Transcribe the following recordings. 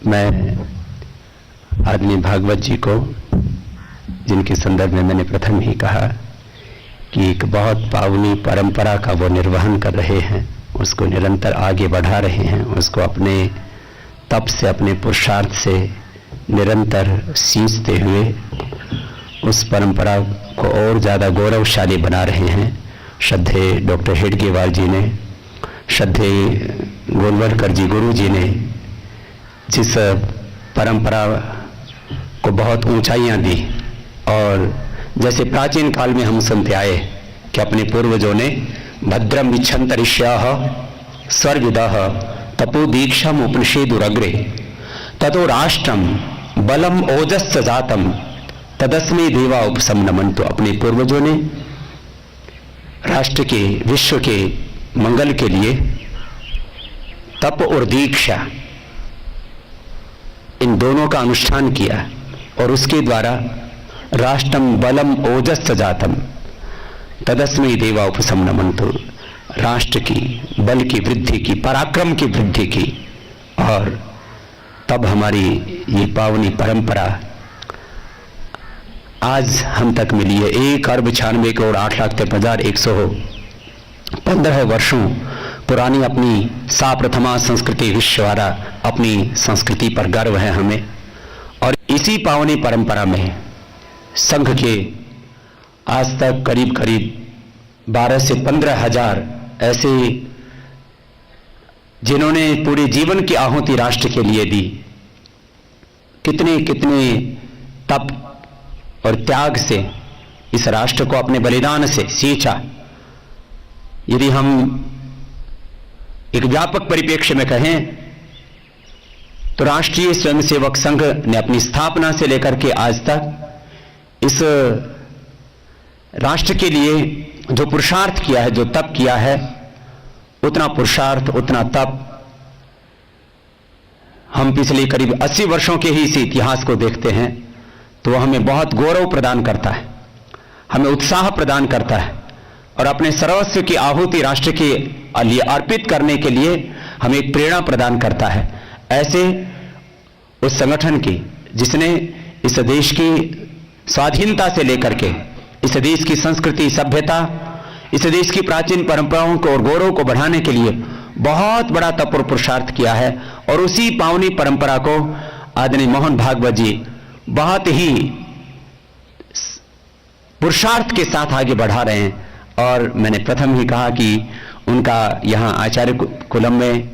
मैं आदरणीय भागवत जी को, जिनके संदर्भ में मैंने प्रथम ही कहा कि एक बहुत पावनी परंपरा का वो निर्वहन कर रहे हैं, उसको निरंतर आगे बढ़ा रहे हैं, उसको अपने तप से, अपने पुरुषार्थ से निरंतर सींचते हुए उस परंपरा को और ज़्यादा गौरवशाली बना रहे हैं। श्रद्धेय डॉक्टर हेडगेवार जी ने, श्रद्धेय गोलवलकर जी गुरु जी ने जिस परंपरा को बहुत ऊंचाइयां दी, और जैसे प्राचीन काल में हम सुनते आए कि अपने पूर्वजों ने भद्रम इच्छन्त ऋष्याः स्वर्विदः तपो दीक्षाम उपनिषेदुरग्रे ततो राष्ट्रम बलम ओजस्स जातम तदस्मै देवा उपसमनमन्तु। अपने पूर्वजों ने राष्ट्र के, विश्व के मंगल के लिए तप और दीक्षा, इन दोनों का अनुष्ठान किया और उसके द्वारा राष्ट्रम बलम ओजस्स जातम तदस्मै देवा उपसमनमन्तु, राष्ट्र की बल की वृद्धि की, पराक्रम की वृद्धि की। और तब हमारी ये पावनी परंपरा आज हम तक मिली है। 1,96,08,13,115 वर्षों पुरानी अपनी सा प्रथमा संस्कृति विश्ववारा अपनी संस्कृति पर गर्व है हमें। और इसी पावनी परंपरा में संघ के आज तक करीब करीब 12 से 15 हजार ऐसे जिन्होंने पूरे जीवन की आहुति राष्ट्र के लिए दी, कितने कितने तप और त्याग से इस राष्ट्र को अपने बलिदान से सींचा। यदि हम एक व्यापक परिप्रेक्ष्य में कहें तो राष्ट्रीय स्वयंसेवक संघ ने अपनी स्थापना से लेकर के आज तक इस राष्ट्र के लिए जो पुरुषार्थ किया है, जो तप किया है, उतना पुरुषार्थ, उतना तप हम पिछले करीब 80 वर्षों के ही इस इतिहास को देखते हैं तो वह हमें बहुत गौरव प्रदान करता है, हमें उत्साह प्रदान करता है और अपने सर्वस्व की आहुति राष्ट्र के लिए अर्पित करने के लिए हमें एक प्रेरणा प्रदान करता है। ऐसे उस संगठन की जिसने इस देश की स्वाधीनता से लेकर के इस देश की संस्कृति, सभ्यता, इस देश की प्राचीन परंपराओं को और गौरव को बढ़ाने के लिए बहुत बड़ा तप और पुरुषार्थ किया है। और उसी पावनी परंपरा को आदरणीय मोहन भागवत जी बहुत ही पुरुषार्थ के साथ आगे बढ़ा रहे हैं। और मैंने प्रथम ही कहा कि उनका यहाँ आचार्य कुलम में,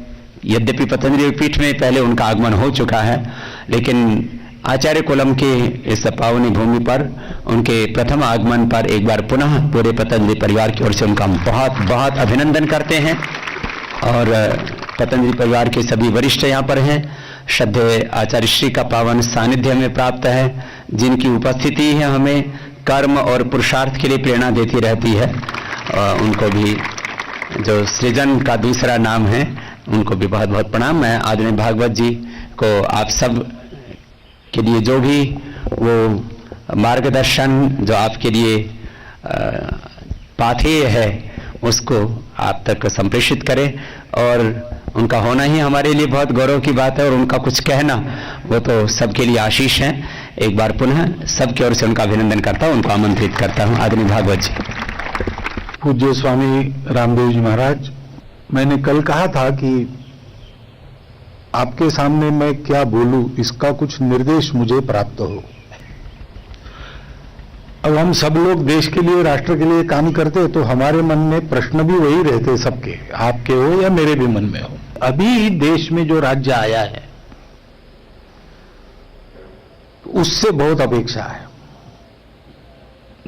यद्यपि पतंजलि पीठ में पहले उनका आगमन हो चुका है, लेकिन आचार्य कुलम के इस पावनी भूमि पर उनके प्रथम आगमन पर एक बार पुनः पूरे पतंजलि परिवार की ओर से उनका बहुत बहुत अभिनंदन करते हैं। और पतंजलि परिवार के सभी वरिष्ठ यहाँ पर हैं। श्रद्धेय आचार्य श्री का पावन सानिध्य में प्राप्त है, जिनकी उपस्थिति है हमें कर्म और पुरुषार्थ के लिए प्रेरणा देती रहती है। उनको भी, जो सृजन का दूसरा नाम है, उनको भी बहुत बहुत प्रणाम। मैं आदरणीय भागवत जी को आप सब के लिए जो भी वो मार्गदर्शन जो आपके लिए पाथेय है उसको आप तक संप्रेषित करें। और उनका होना ही हमारे लिए बहुत गौरव की बात है और उनका कुछ कहना वो तो सबके लिए आशीष है। एक बार पुनः सबकी ओर से उनका अभिनंदन करता हूं, उनको आमंत्रित करता हूं। आदरणीय भागवत जी। पूज्य स्वामी रामदेव जी महाराज, मैंने कल कहा था कि आपके सामने मैं क्या बोलूं इसका कुछ निर्देश मुझे प्राप्त हो। अब हम सब लोग देश के लिए, राष्ट्र के लिए काम करते तो हमारे मन में प्रश्न भी वही रहते सबके, आपके हो या मेरे भी मन में हो। अभी देश में जो राज्य आया है उससे बहुत अपेक्षा है।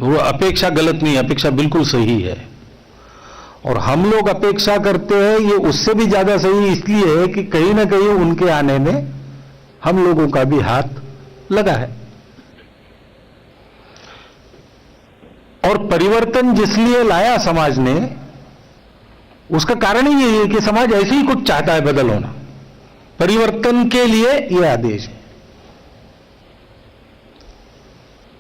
वो अपेक्षा गलत नहीं, अपेक्षा बिल्कुल सही है। और हम लोग अपेक्षा करते हैं ये उससे भी ज्यादा सही इसलिए है कि कहीं ना कहीं उनके आने में हम लोगों का भी हाथ लगा है। और परिवर्तन जिसलिए लाया समाज ने, उसका कारण ही यही है कि समाज ऐसे ही कुछ चाहता है, बदल होना। परिवर्तन के लिए यह आदेश है।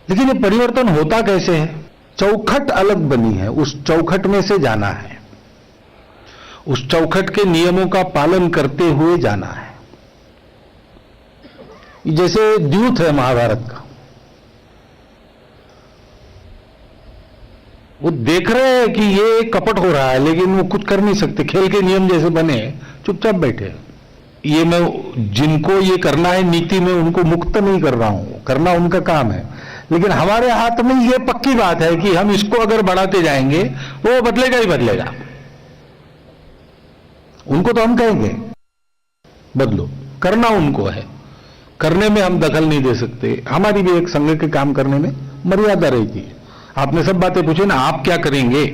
लेकिन ये परिवर्तन होता कैसे है? चौखट अलग बनी है, उस चौखट में से जाना है, उस चौखट के नियमों का पालन करते हुए जाना है। जैसे द्यूत है महाभारत का, वो देख रहे हैं कि ये कपट हो रहा है, लेकिन वो कुछ कर नहीं सकते, खेल के नियम जैसे बने, चुपचाप बैठे। ये मैं जिनको ये करना है नीति में, उनको मुक्त नहीं कर रहा हूं, करना उनका काम है, लेकिन हमारे हाथ में ये पक्की बात है कि हम इसको अगर बढ़ाते जाएंगे वो बदलेगा ही बदलेगा। उनको तो हम कहेंगे बदलो, करना उनको है, करने में हम दखल नहीं दे सकते। हमारी भी एक संघ के काम करने में मर्यादा रहती है। आपने सब बातें पूछी ना, आप क्या करेंगे,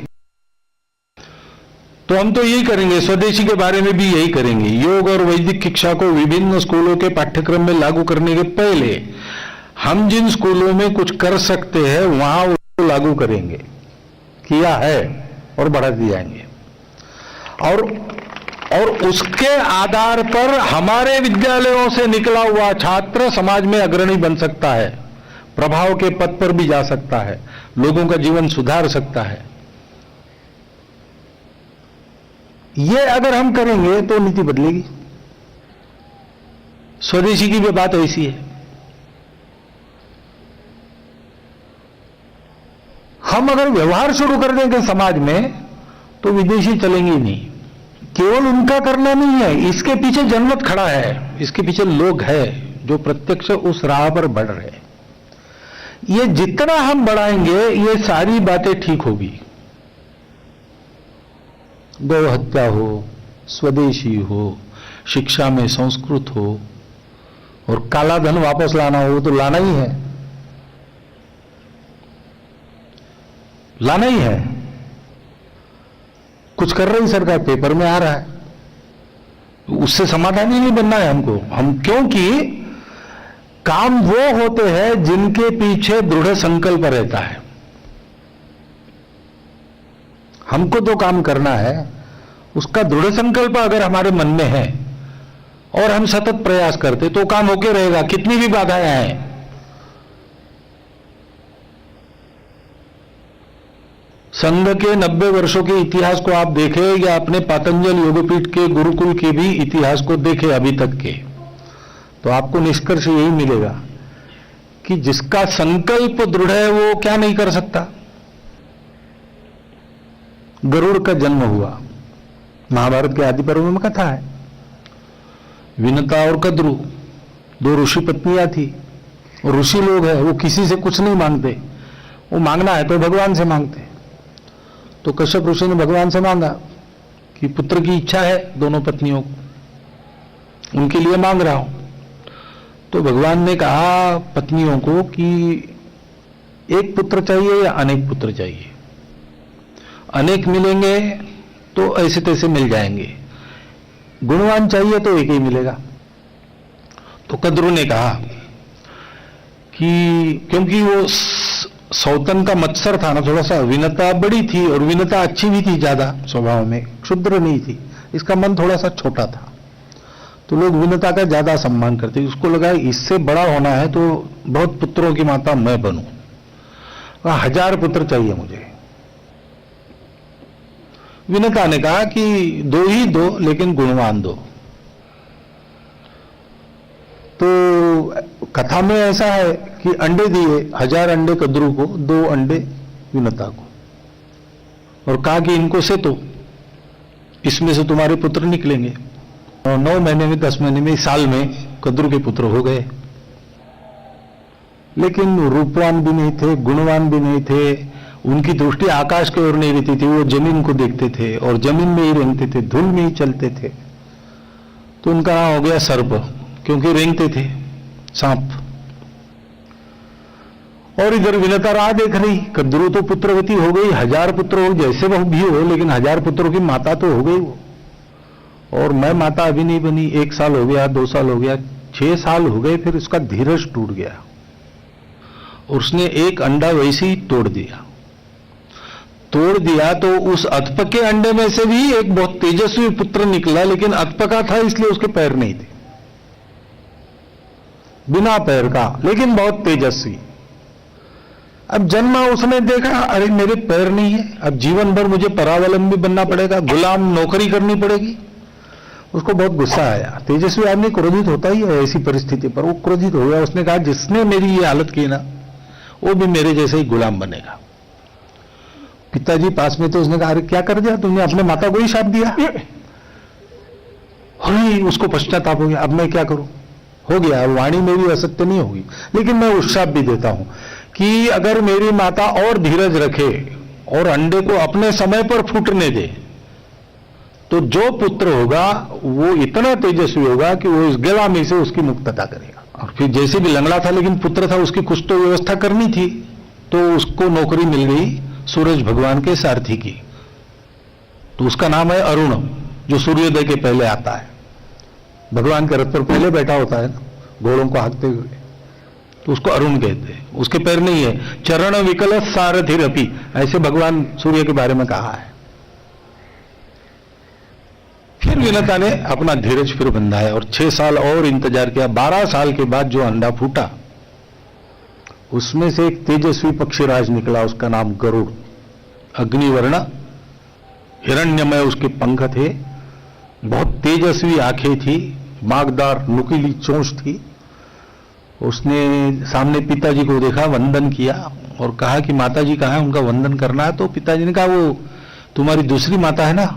तो हम तो यही करेंगे, स्वदेशी के बारे में भी यही करेंगे। योग और वैदिक शिक्षा को विभिन्न स्कूलों के पाठ्यक्रम में लागू करने के पहले हम जिन स्कूलों में कुछ कर सकते हैं वहां उसको लागू करेंगे, किया है और बढ़ाते जाएंगे। और उसके आधार पर हमारे विद्यालयों से निकला हुआ छात्र समाज में अग्रणी बन सकता है, प्रभाव के पद पर भी जा सकता है, लोगों का जीवन सुधार सकता है। ये अगर हम करेंगे तो नीति बदलेगी। स्वदेशी की भी बात ऐसी है। हम अगर व्यवहार शुरू कर देंगे समाज में तो विदेशी चलेंगे ही नहीं। केवल उनका करना नहीं है, इसके पीछे जनमत खड़ा है, इसके पीछे लोग हैं जो प्रत्यक्ष उस राह पर बढ़ रहे हैं। ये जितना हम बढ़ाएंगे ये सारी बातें ठीक होगी। गौ हत्या हो, स्वदेशी हो, शिक्षा में संस्कृत हो, और काला धन वापस लाना हो तो लाना ही है, लाना ही है। कुछ कर रही सरकार, पेपर में आ रहा है, उससे समाधान ही नहीं बनना है हमको। हम क्योंकि काम वो होते हैं जिनके पीछे दृढ़ संकल्प रहता है। हमको तो काम करना है, उसका दृढ़ संकल्प अगर हमारे मन में है और हम सतत प्रयास करते तो काम होके रहेगा, कितनी भी बाधाएं आए। संघ के 90 वर्षों के इतिहास को आप देखें या अपने पातंजल योगपीठ के गुरुकुल के भी इतिहास को देखें अभी तक के, तो आपको निष्कर्ष यही मिलेगा कि जिसका संकल्प दृढ़ है वो क्या नहीं कर सकता। गरुड़ का जन्म हुआ, महाभारत के आदि पर्व में कथा है। विनता और कद्रु दो ऋषि पत्नियां थी, और ऋषि लोग हैं, वो किसी से कुछ नहीं मांगते, वो मांगना है तो भगवान से मांगते। तो कश्यप ऋषि ने भगवान से मांगा कि पुत्र की इच्छा है दोनों पत्नियों को, उनके लिए मांग रहा हूं। तो भगवान ने कहा पत्नियों को कि एक पुत्र चाहिए या अनेक पुत्र चाहिए। अनेक मिलेंगे तो ऐसे तैसे मिल जाएंगे, गुणवान चाहिए तो एक ही मिलेगा। तो कद्रु ने कहा कि क्योंकि वो सौतन का मत्सर था ना, थोड़ा सा विनता बड़ी थी और विनता अच्छी भी थी ज्यादा स्वभाव में, क्षुद्र नहीं थी, इसका मन थोड़ा सा छोटा था, तो लोग विनता का ज्यादा सम्मान करते। उसको लगा इससे बड़ा होना है तो बहुत पुत्रों की माता मैं बनूं, 1000 पुत्र चाहिए मुझे। विनता ने कहा कि 2 ही दो, लेकिन गुणवान दो। तो कथा में ऐसा है कि अंडे दिए, 1000 अंडे कद्रु को, 2 अंडे विनता को, और कहा कि इनको से तो इसमें से तुम्हारे पुत्र निकलेंगे। और 9 महीने में, 10 महीने में, साल में कद्रु के पुत्र हो गए। लेकिन रूपवान भी नहीं थे, गुणवान भी नहीं थे, उनकी दृष्टि आकाश की ओर नहीं रहती थी, वो जमीन को देखते थे और जमीन में ही रेंगते थे, धूल में ही चलते थे। तो उनका नाम हो गया सर्प, क्योंकि रेंगते थे, सांप। और इधर विनता राह देख रही, कद्रु तो पुत्रवती हो गई, 1000 पुत्र हो, जैसे वह भी हो, लेकिन 1000 पुत्रों की माता तो हो गई वो, और मैं माता अभी नहीं बनी। 1 साल हो गया, 2 साल हो गया, 6 साल हो गए, फिर उसका धीरज टूट गया और उसने एक अंडा वैसे ही तोड़ दिया। तो उस अधपके अंडे में से भी एक बहुत तेजस्वी पुत्र निकला, लेकिन अधपका था इसलिए उसके पैर नहीं थे, बिना पैर का, लेकिन बहुत तेजस्वी। अब जन्मा, उसने देखा अरे मेरे पैर नहीं है, अब जीवन भर मुझे परावलंबी बनना पड़ेगा, गुलाम नौकरी करनी पड़ेगी। उसको बहुत गुस्सा आया। तेजस्वी आदमी क्रोधित होता ही है ऐसी परिस्थिति पर, वो क्रोधित हो गया। उसने कहा जिसने मेरी ये हालत की ना वो भी मेरे जैसे ही गुलाम बनेगा। पिताजी पास में, तो उसने कहा अरे क्या कर दिया तुमने, अपने माता को ही शाप दिया। अरे उसको पश्चाताप हो गया, अब मैं क्या करूं, हो गया, वाणी मेरी असत्य नहीं होगी, लेकिन मैं उशाप भी देता हूं कि अगर मेरी माता और धीरज रखे और अंडे को अपने समय पर फूटने दे तो जो पुत्र होगा वो इतना तेजस्वी होगा कि वो इस गुलामी से उसकी मुक्तता करेगा। और फिर जैसे भी लंगड़ा था लेकिन पुत्र था, उसकी कुछ तो व्यवस्था करनी थी, तो उसको नौकरी मिल गई सूरज भगवान के सारथी की। तो उसका नाम है अरुण, जो सूर्योदय के पहले आता है। भगवान के रथ पर पहले बैठा होता है ना, घोड़ों को हाँकते हुए, तो उसको अरुण कहते हैं। उसके पैर नहीं है, चरण विकल सारथिरपि, ऐसे भगवान सूर्य के बारे में कहा है। फिर विनता ने अपना धीरज फिर बंधाया और 6 साल और इंतजार किया। 12 साल के बाद जो अंडा फूटा उसमें से एक तेजस्वी पक्षीराज निकला, उसका नाम गरुड़। अग्निवर्ण, हिरण्यमय उसके पंख थे, बहुत तेजस्वी आंखें थी, मागदार नुकीली चोंच थी। उसने सामने पिताजी को देखा, वंदन किया और कहा कि माताजी कहाँ है, उनका वंदन करना है। तो पिताजी ने कहा वो तुम्हारी दूसरी माता है ना,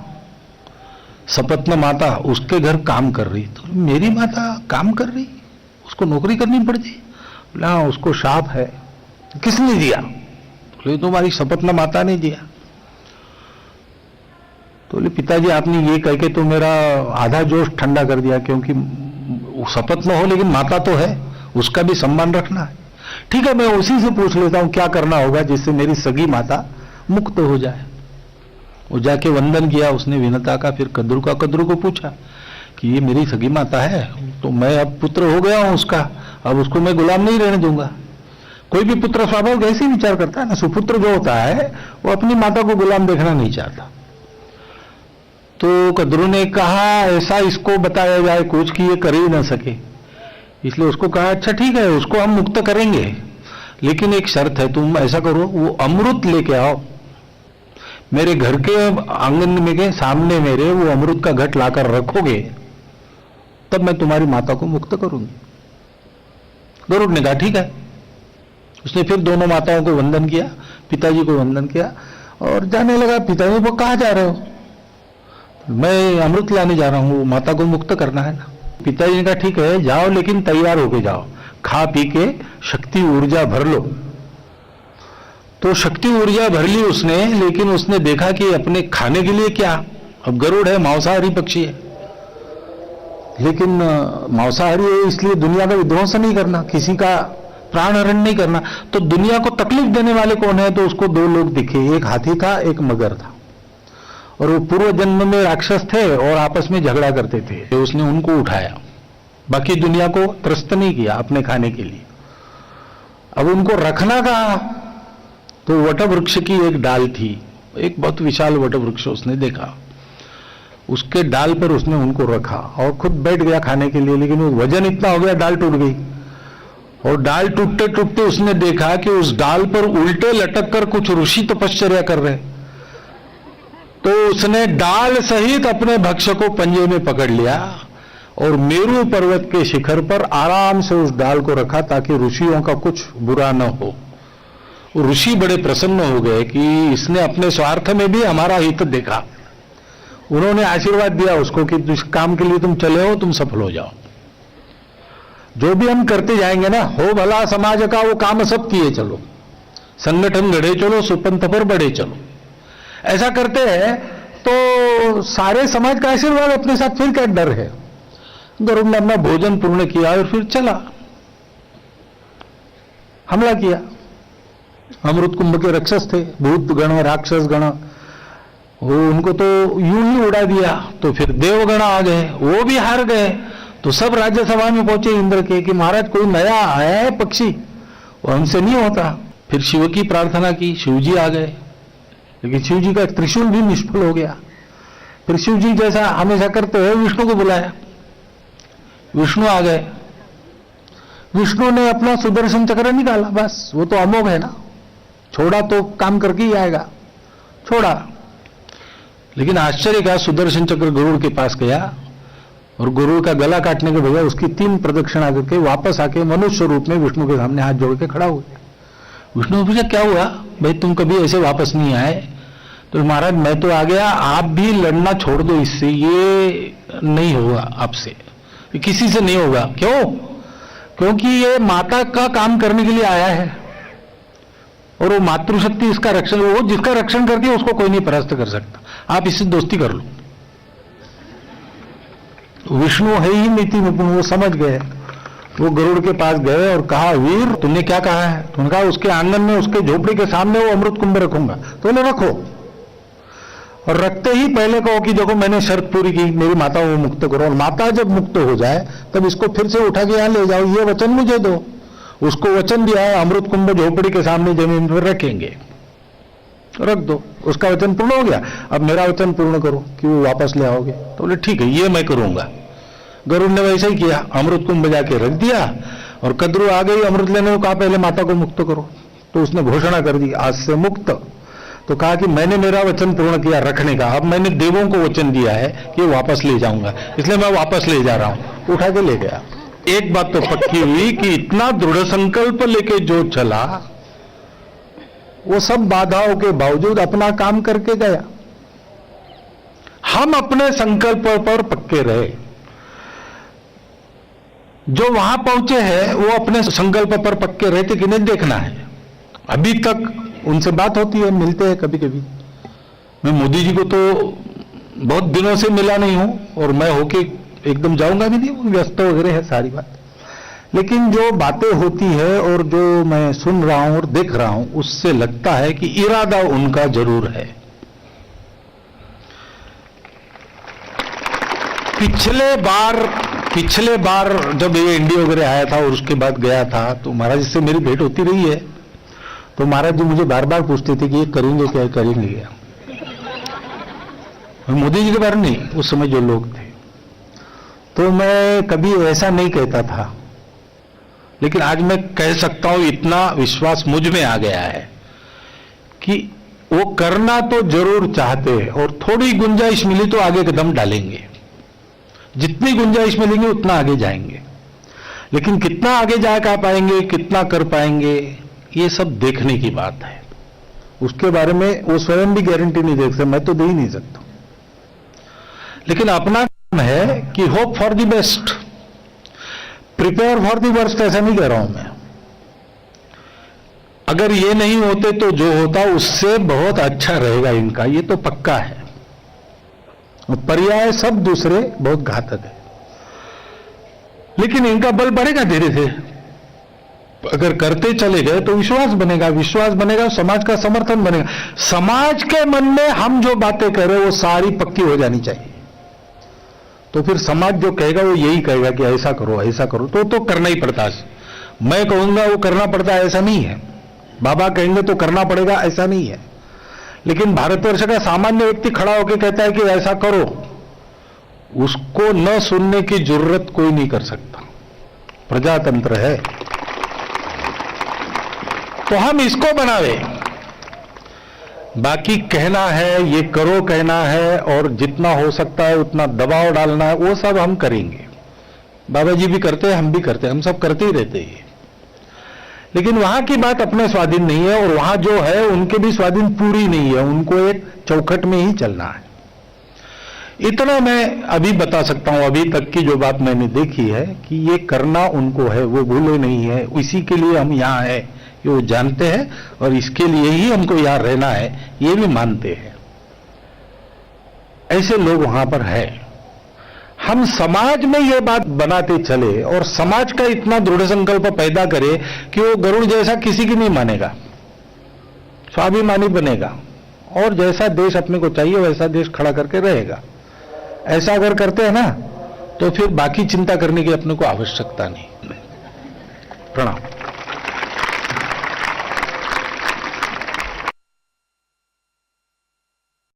सपत्न माता, उसके घर काम कर रही। तो मेरी माता काम कर रही, उसको नौकरी करनी पड़ती? बोला उसको शाप है। किसने दिया? बोले तुम्हारी सपत्न माता ने दिया। तो बोले पिताजी आपने ये कह के तो मेरा आधा जोश ठंडा कर दिया, क्योंकि सपत्न हो लेकिन माता तो है, उसका भी सम्मान रखना है। ठीक है, मैं उसी से पूछ लेता हूं क्या करना होगा जिससे मेरी सगी माता मुक्त हो जाए। वो जाके वंदन किया उसने विनता का। फिर कद्रू को पूछा कि ये मेरी सगी माता है, तो मैं अब पुत्र हो गया हूं उसका, अब उसको मैं गुलाम नहीं रहने दूंगा। कोई भी पुत्र स्वाभाविक ऐसे ही विचार करता है ना, सुपुत्र जो होता है वो अपनी माता को गुलाम देखना नहीं चाहता। तो कद्रू ने कहा ऐसा इसको बताया जाए कुछ कि ये कर ही ना सके, इसलिए उसको कहा अच्छा ठीक है, उसको हम मुक्त करेंगे, लेकिन एक शर्त है, तुम ऐसा करो वो अमृत लेके आओ, मेरे घर के आंगन में के सामने मेरे वो अमृत का घट लाकर रखोगे, तब मैं तुम्हारी माता को मुक्त करूंगी। गरुड़ ने कहा ठीक है। उसने फिर दोनों माताओं को वंदन किया, पिताजी को वंदन किया और जाने लगा। पिताजी वो कहाँ जा रहे हो? मैं अमृत लाने जा रहा हूं, माता को मुक्त करना है ना। पिताजी ने कहा ठीक है जाओ, लेकिन तैयार होके जाओ, खा पी के शक्ति ऊर्जा भर लो। तो शक्ति ऊर्जा भर ली उसने, लेकिन उसने देखा कि अपने खाने के लिए क्या, अब गरुड़ है, मांसाहारी पक्षी है, लेकिन मांसाहारी है इसलिए दुनिया का विध्वंस नहीं करना, किसी का प्राण हरण नहीं करना। तो दुनिया को तकलीफ देने वाले कौन है? तो उसको 2 लोग दिखे, एक हाथी था, एक मगर था, और वो पूर्व जन्म में राक्षस थे और आपस में झगड़ा करते थे। तो उसने उनको उठाया, बाकी दुनिया को त्रस्त नहीं किया अपने खाने के लिए। अब उनको रखना कहाँ? तो वटवृक्ष की एक डाल थी, एक बहुत विशाल वटवृक्ष उसने देखा, उसके डाल पर उसने उनको रखा और खुद बैठ गया खाने के लिए। लेकिन वो वजन इतना हो गया, डाल टूट गई, और डाल टूटते टूटते उसने देखा कि उस डाल पर उल्टे लटक कर कुछ ऋषि तपश्चर्या कर रहे। तो उसने डाल सहित अपने भक्ष्य को पंजे में पकड़ लिया और मेरू पर्वत के शिखर पर आराम से उस डाल को रखा ताकि ऋषियों का कुछ बुरा न हो। ऋषि बड़े प्रसन्न हो गए कि इसने अपने स्वार्थ में भी हमारा हित देखा। उन्होंने आशीर्वाद दिया उसको कि जिस काम के लिए तुम चले हो तुम सफल हो जाओ। जो भी हम करते जाएंगे ना, हो भला समाज का वो काम सब किए चलो, संगठन गढ़े चलो, सुपंथ पर बढ़े चलो। ऐसा करते हैं तो सारे समाज का आशीर्वाद अपने साथ, फिर क्या डर है। गरुड़ ने अपना भोजन पूर्ण किया और फिर चला, हमला किया। अमृत कुंभ के राक्षस थे, भूत गण, राक्षस गण, वो उनको तो यूं ही उड़ा दिया। तो फिर देवगण आ गए, वो भी हार गए। तो सब राज्यसभा में पहुंचे इंद्र के कि महाराज कोई नया आया है पक्षी, वो हमसे नहीं होता। फिर शिव की प्रार्थना की, शिव जी आ गए, लेकिन शिव जी का त्रिशूल भी निष्फल हो गया। फिर शिव जी जैसा हमेशा करते हुए विष्णु को बुलाया, विष्णु आ गए। विष्णु ने अपना सुदर्शन चक्र निकाला, बस वो तो अमोघ है ना, छोड़ा तो काम करके ही आएगा, छोड़ा। लेकिन आश्चर्य का, सुदर्शन चक्र गरुड़ के पास गया और गरुड़ का गला काटने के बजाय उसकी 3 प्रदक्षिणा करके वापस आके मनुष्य रूप में विष्णु के सामने हाथ जोड़ के खड़ा हुए। विष्णु ने पूछा क्या हुआ भाई, तुम कभी ऐसे वापस नहीं आए? तो महाराज मैं तो आ गया, आप भी लड़ना छोड़ दो इससे, ये नहीं होगा आपसे, किसी से नहीं होगा। क्यों? क्योंकि ये माता का काम करने के लिए आया है और वो मातृशक्ति इसका रक्षण, वो जिसका रक्षण करती है उसको कोई नहीं परास्त कर सकता, आप इससे दोस्ती कर लो। विष्णु है ही नीति निपुण, वो समझ गए। वो गरुड़ के पास गए और कहा वीर तुमने क्या कहा है? तुमने कहा उसके आंगन में उसके झोपड़ी के सामने वो अमृत कुंभ रखूंगा। तो बोले रखो, और रखते ही पहले कहो कि देखो मैंने शर्त पूरी की, मेरी माता को मुक्त करो, और माता जब मुक्त हो जाए तब इसको फिर से उठा के यहां ले जाओ, ये वचन मुझे दो। उसको वचन दिया है अमृत कुंभ झोपड़ी के सामने जमीन पर रखेंगे, रख दो, उसका वचन पूर्ण हो गया। अब मेरा वचन पूर्ण करो कि वो वापस ले आओगे। तो बोले ठीक है ये मैं करूंगा। गरुड़ ने वैसे ही किया, अमृत कुंभ जाके रख दिया और कद्रू आ गई अमृत लेने को, कहा पहले माता को मुक्त करो। तो उसने घोषणा कर दी आज से मुक्त। तो कहा कि मैंने मेरा वचन पूर्ण किया रखने का, अब मैंने देवों को वचन दिया है कि वापस ले जाऊंगा, इसलिए मैं वापस ले जा रहा हूं। उठा के ले गया। एक बात तो पक्की हुई कि इतना दृढ़ संकल्प लेके जो चला वो सब बाधाओं के बावजूद अपना काम करके गया। हम अपने संकल्प पर पक्के रहे। जो वहां पहुंचे हैं वो अपने संकल्प पर पक्के रहते कि नहीं देखना है। अभी तक उनसे बात होती है, मिलते हैं कभी कभी। मैं मोदी जी को तो बहुत दिनों से मिला नहीं हूं और मैं होके एकदम जाऊंगा भी नहीं, व्यस्त वगैरह है सारी बात। लेकिन जो बातें होती है और जो मैं सुन रहा हूं और देख रहा हूं उससे लगता है कि इरादा उनका जरूर है। पिछले बार जब ये इंडी वगैरह आया था और उसके बाद गया था तो महाराज जी से मेरी भेंट होती रही है। तो महाराज जी मुझे बार बार पूछते थे कि ये करेंगे क्या, करेंगे क्या। मोदी जी के बारे में नहीं, उस समय जो लोग थे, तो मैं कभी ऐसा नहीं कहता था। लेकिन आज मैं कह सकता हूं, इतना विश्वास मुझ में आ गया है कि वो करना तो जरूर चाहते हैं और थोड़ी गुंजाइश मिली तो आगे कदम डालेंगे। जितनी गुंजाइश मिलेंगे उतना आगे जाएंगे। लेकिन कितना आगे जा पाएंगे, कितना कर पाएंगे, ये सब देखने की बात है। उसके बारे में वो स्वयं भी गारंटी नहीं दे सकते, मैं तो दे ही नहीं सकता। लेकिन अपना काम है कि hope for the best, prepare for the worst, ऐसा नहीं कह रहा हूं मैं। अगर ये नहीं होते तो जो होता उससे बहुत अच्छा रहेगा इनका, ये तो पक्का है। पर्याय सब दूसरे बहुत घातक है। लेकिन इनका बल बढ़ेगा धीरे धीरे। अगर करते चले गए तो विश्वास बनेगा, विश्वास बनेगा, समाज का समर्थन बनेगा। समाज के मन में हम जो बातें कह रहे हैं वो सारी पक्की हो जानी चाहिए। तो फिर समाज जो कहेगा वो यही कहेगा कि ऐसा करो, ऐसा करो, तो करना ही पड़ता है। मैं कहूंगा वो करना पड़ता है, ऐसा नहीं है। बाबा कहेंगे तो करना पड़ेगा, ऐसा नहीं है। लेकिन भारतवर्ष का सामान्य व्यक्ति खड़ा होकर कहता है कि ऐसा करो, उसको न सुनने की जरूरत कोई नहीं कर सकता। प्रजातंत्र है तो हम इसको बनावे। बाकी कहना है, ये करो कहना है, और जितना हो सकता है उतना दबाव डालना है, वो सब हम करेंगे। बाबा जी भी करते हैं, हम भी करते हैं, हम सब करते ही रहते हैं। लेकिन वहां की बात अपने स्वाधीन नहीं है और वहां जो है उनके भी स्वाधीन पूरी नहीं है। उनको एक चौखट में ही चलना है। इतना मैं अभी बता सकता हूं, अभी तक की जो बात मैंने देखी है कि ये करना उनको है, वो भूले नहीं है। इसी के लिए हम यहां हैं, ये वो जानते हैं और इसके लिए ही हमको यहां रहना है, ये भी मानते हैं। ऐसे लोग वहां पर है। हम समाज में ये बात बनाते चले और समाज का इतना दृढ़ संकल्प पैदा करे कि वो गरुड़ जैसा किसी की नहीं मानेगा, स्वाभिमानी बनेगा और जैसा देश अपने को चाहिए वैसा देश खड़ा करके रहेगा। ऐसा अगर करते हैं ना तो फिर बाकी चिंता करने की अपने को आवश्यकता नहीं। प्रणाम।